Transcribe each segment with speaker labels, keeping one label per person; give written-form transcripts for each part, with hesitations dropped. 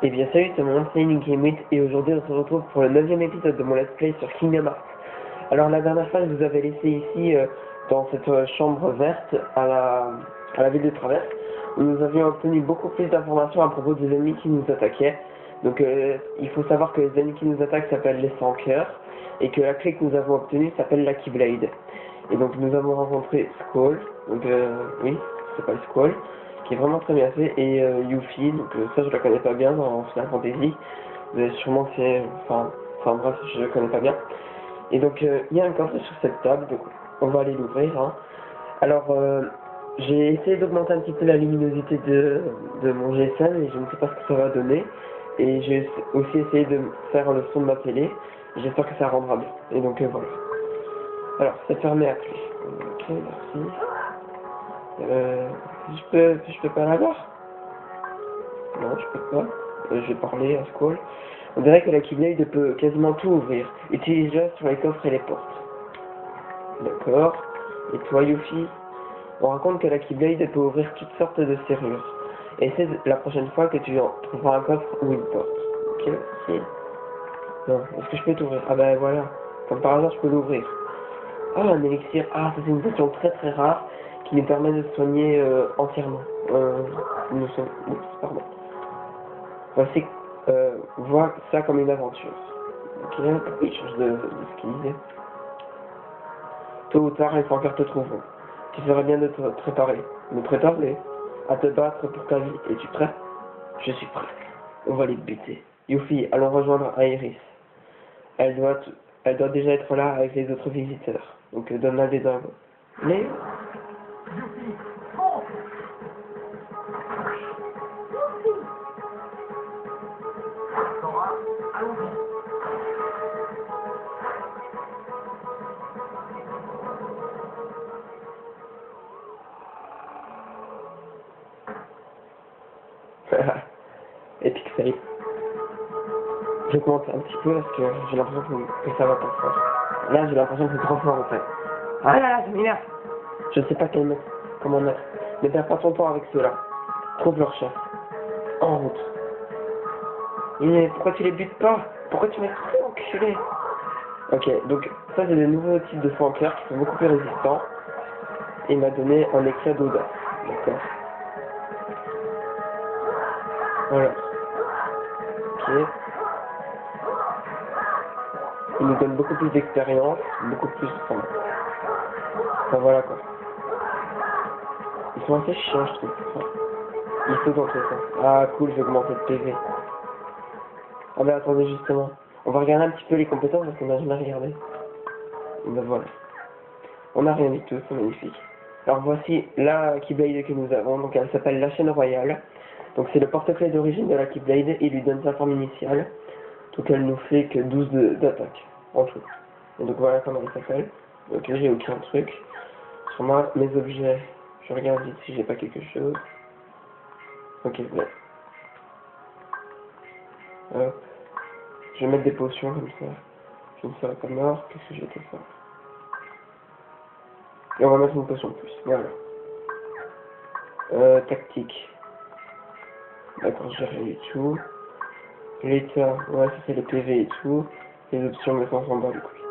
Speaker 1: Eh bien salut, c'est mon c'est Game8 et aujourd'hui on se retrouve pour le 9e épisode de mon let's play sur Kingdom Hearts. Alors la dernière fois je vous avais laissé ici dans cette chambre verte à la ville de Traverse où nous avions obtenu beaucoup plus d'informations à propos des ennemis qui nous attaquaient. Donc il faut savoir que les ennemis qui nous attaquent s'appellent les Sans Cœurs et que la clé que nous avons obtenue s'appelle la Keyblade. Et donc nous avons rencontré Squall, donc oui, c'est pas le Squall, qui est vraiment très bien fait, et Yuffie, donc ça je la connais pas bien dans Final Fantasy, vous avez sûrement fait, enfin bref, je la connais pas bien. Et donc il y a un coffre sur cette table, donc on va aller l'ouvrir. Hein. Alors j'ai essayé d'augmenter un petit peu la luminosité de mon GSM et je ne sais pas ce que ça va donner. Et j'ai aussi essayé de faire le son de ma télé, j'espère que ça rendra bien. Et donc voilà. Alors c'est fermé à clé. Ok, merci. Je peux pas l'avoir? Non, je peux pas. Je vais parler à Squall. On dirait que la Keyblade peut quasiment tout ouvrir. Utilise-la sur les coffres et les portes. D'accord. Et toi, Yuffie? On raconte que la Keyblade peut ouvrir toutes sortes de serrures. Et c'est la prochaine fois que tu en trouveras un coffre ou une porte. Ok, merci. Non, est-ce que je peux t'ouvrir? Ah ben voilà. Comme par hasard, je peux l'ouvrir. Ah, un élixir. Ah, ça c'est une potion très très rare qui nous permet de soigner entièrement. Oups, pardon. Voici, vois ça comme une aventure. Ok, il change de skill. Tôt ou tard, les sans-cœurs te trouveront. Tu ferais bien de te préparer. Me préparer à te battre pour ta vie. Es-tu prêt? Je suis prêt. On va les buter. Yuffie, allons rejoindre Aeris. Elle doit, elle doit déjà être là avec les autres visiteurs. Donc donne-la des dingos. Mais Epic fail. Je commente un petit peu parce que j'ai l'impression que ça va pas fort. Là, j'ai l'impression que c'est trop fort en fait. Ah là là, ça m'énerve. Je sais pas comment mettre. Ne perds pas ton temps avec ceux-là. Trouve leur chef. En route. Mais pourquoi tu les butes pas? Pourquoi tu m'as fait enculé? Ok, donc ça c'est des nouveaux types de soins clairs qui sont beaucoup plus résistants. Et il m'a donné un éclat d'audace. D'accord. Voilà. Ok. Il nous donne beaucoup plus d'expérience, beaucoup plus... Enfin voilà quoi. Ils sont assez chiants je trouve. Enfin, ils sautent dans tous les sens. Ah cool, je vais augmenter le PV. Ah mais attendez justement. On va regarder un petit peu les compétences parce qu'on n'a jamais regardé. Ben voilà. On n'a rien du tout, c'est magnifique. Alors voici la Keyblade que nous avons, donc elle s'appelle la chaîne royale. Donc c'est le porte-clés d'origine de la Keyblade, il lui donne sa forme initiale. Donc elle nous fait que 12 d'attaque en tout. Et donc voilà comment elle s'appelle. Donc là j'ai aucun truc. Sur moi, mes objets, je regarde vite si j'ai pas quelque chose. Ok, bon. Hop. Je vais mettre des potions comme ça. Je ne serai pas mort. Qu'est-ce que j'ai été faire? Et on va mettre une potion de plus. Voilà. Tactique. D'accord, j'ai rien du tout. L'état, ouais, ça c'est le PV et tout. Les options, mais ça on s'en bat les couilles.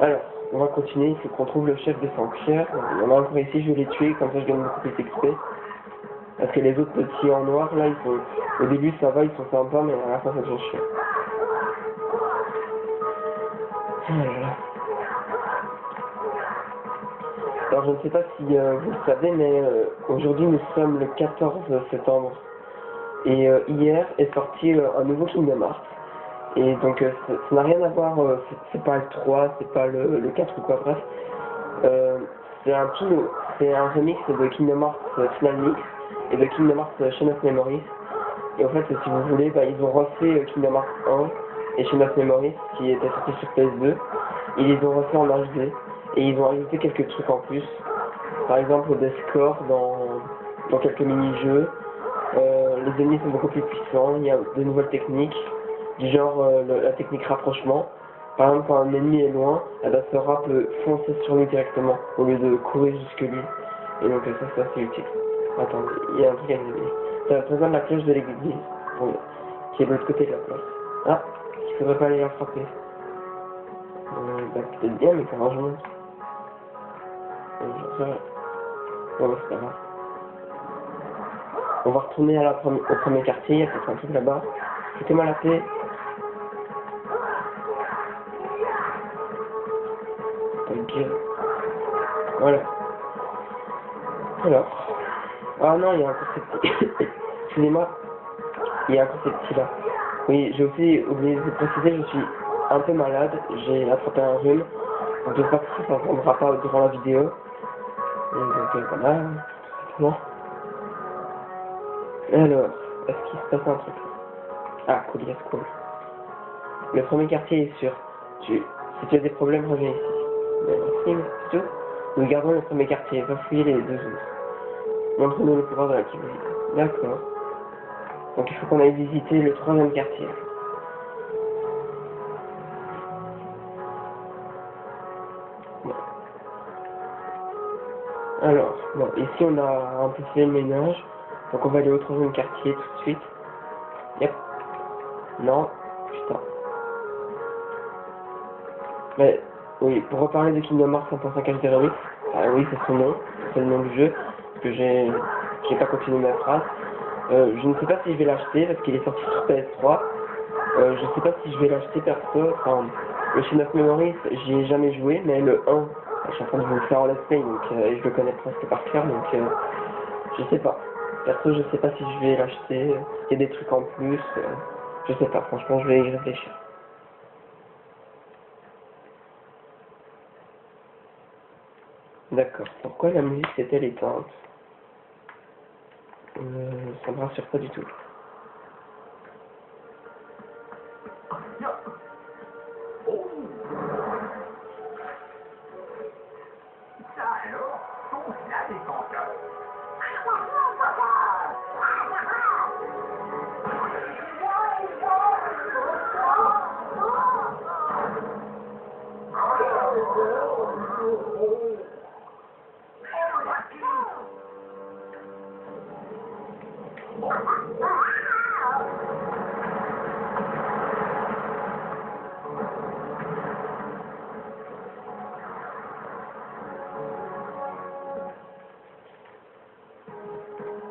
Speaker 1: Alors, on va continuer. Il faut qu'on trouve le chef des Sans-Cœurs. Il y en a encore ici, je vais les tuer, comme ça je gagne beaucoup plus d'XP. Parce que les autres petits en noir, là, ils sont... Au début, ça va, ils sont sympas, mais à la fin, ça devient chiant. Oh là là. Alors, je ne sais pas si vous le savez, mais aujourd'hui, nous sommes le 14 septembre. Et hier est sorti un nouveau Kingdom Hearts. Et donc, ça n'a rien à voir, c'est pas le 3, c'est pas le 4 ou quoi, bref. C'est un remix de Kingdom Hearts Final Mix et de Kingdom Hearts Chain of Memories. Et en fait, si vous voulez, ils ont refait Kingdom Hearts 1 et Chain of Memories qui était sorti sur PS2. Ils les ont refait en HD et ils ont ajouté quelques trucs en plus. Par exemple, des scores dans quelques mini-jeux. Les ennemis sont beaucoup plus puissants, il y a de nouvelles techniques, du genre la technique rapprochement. Par exemple, quand un ennemi est loin, Adasora peut foncer sur lui directement au lieu de courir jusque lui. Et donc ça c'est utile. Attendez, il y a un truc à examiner. Ça représente la cloche de l'église, qui est de l'autre côté de la place. Ah, il faudrait pas aller la frapper. Bah, peut-être bien, mais comment je monte? Bon, c'est pas grave. On va retourner à au premier quartier, il y a peut-être un truc là-bas. Foutez-moi la paix. Ok. Voilà. Alors. Ah non, il y a un concept. Excusez-moi. Il y a un concept là. Oui, j'ai aussi oublié de préciser, je suis un peu malade. J'ai attrapé un rhume. Donc j'espère que ça ne s'entendra pas durant la vidéo. Et donc voilà. Bon. Alors, est-ce qu'il se passe un truc? Ah, cool, yes, cool. Le premier quartier est sûr. Si tu as des problèmes, reviens ici. Merci, c'est tout. Nous gardons le premier quartier, va fouiller les deux autres. Montre-nous le pouvoir de la curiosité. D'accord. Donc il faut qu'on aille visiter le troisième quartier. Bon. Alors, bon, ici on a un peu fait le ménage. Donc on va aller au troisième quartier tout de suite. Yep. Non. Putain. Mais, oui, pour reparler de Kingdom Hearts 1.5 HD Remix, ah oui, c'est son nom, c'est le nom du jeu, parce que j'ai pas continué ma phrase. Je ne sais pas si je vais l'acheter, parce qu'il est sorti sur PS3. Je sais pas si je vais l'acheter perso, enfin, le Chain of Memories, j'y ai jamais joué, mais le 1, je suis en train de vous le faire en let's play, donc je le connais presque par cœur, donc je sais pas. Perso, je sais pas si je vais l'acheter, il y a des trucs en plus, je sais pas, franchement, je vais y réfléchir. D'accord. Pourquoi la musique s'est-elle éteinte? Ça me rassure pas du tout.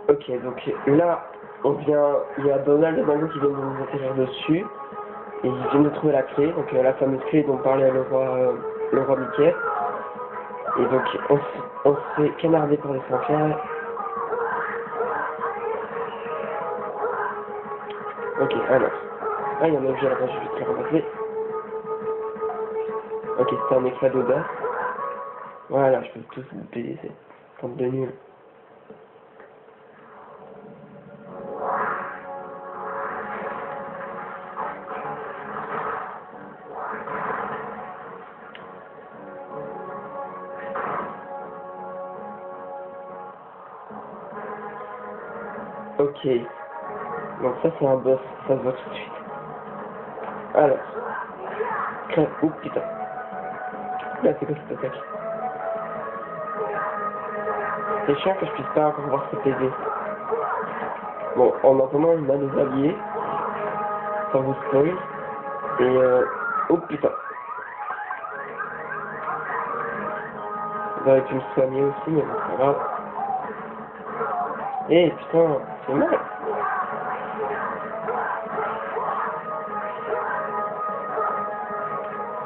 Speaker 1: Ok, donc là, il y a Donald et Mango qui viennent de nous atterrir dessus, et ils viennent de trouver la clé, donc la fameuse clé dont parlait le roi Mickey. Et donc on se fait canarder par les frontières. Ok, alors. Ah, il y en a un objet là-bas, je vais te le ramasser. Ok, c'est un éclat d'odeur. Voilà, je peux tous vous baiser. Tente de nul. Ok. Donc ça c'est un boss, ça se voit tout de suite. Alors. Oh putain. Là c'est quoi cette attaque? C'est chiant que je puisse pas encore voir ses PV. Bon, en attendant on a des alliés. Ça vous spoil. Et oh putain. J'aurais pu me soigner aussi, mais bon, c'est pas grave. Eh putain, c'est mal.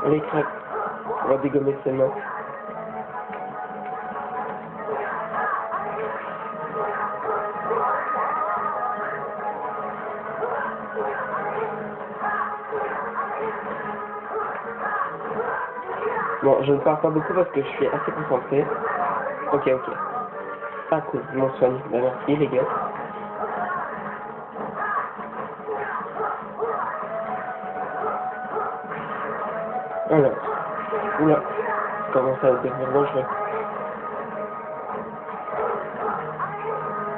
Speaker 1: Allez, crêpes. On va dégommer ses mains. Bon, je ne parle pas beaucoup parce que je suis assez concentré. Ok, ok. Ah cool, ils m'ont soigné. Bah merci les gars. Alors. Oula. Ça commence à devenir dangereux.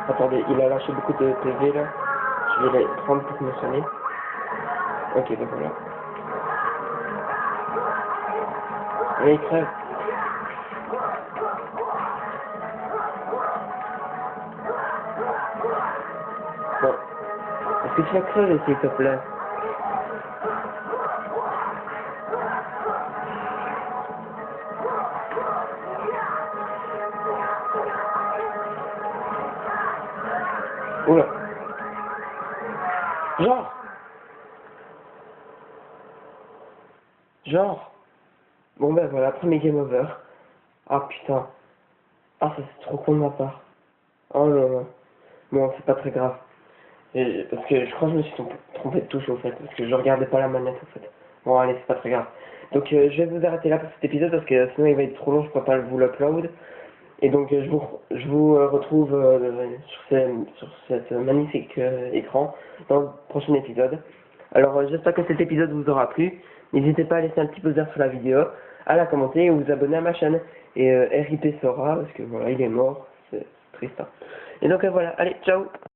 Speaker 1: Attendez, il a lâché beaucoup de PV là. Je vais les prendre pour me soigner. Ok, donc voilà. Allez, crève. Bon. Est-ce que tu vas crever, s'il te plaît? Oula. Genre. Bon ben voilà, premier game over. Ah putain. Ah ça c'est trop con de ma part. Oh là là. Bon, c'est pas très grave. Parce que je crois que je me suis trompé de touche au fait. Parce que je regardais pas la manette au fait. Bon allez, c'est pas très grave. Donc je vais vous arrêter là pour cet épisode parce que sinon il va être trop long, je peux pas vous l'upload. Et donc je vous retrouve sur cette magnifique écran dans le prochain épisode. Alors j'espère que cet épisode vous aura plu. N'hésitez pas à laisser un petit pouce vert sur la vidéo, à la commenter et vous abonner à ma chaîne. Et RIP Sora, parce que voilà, il est mort, c'est triste. Hein. Et donc voilà, allez, ciao!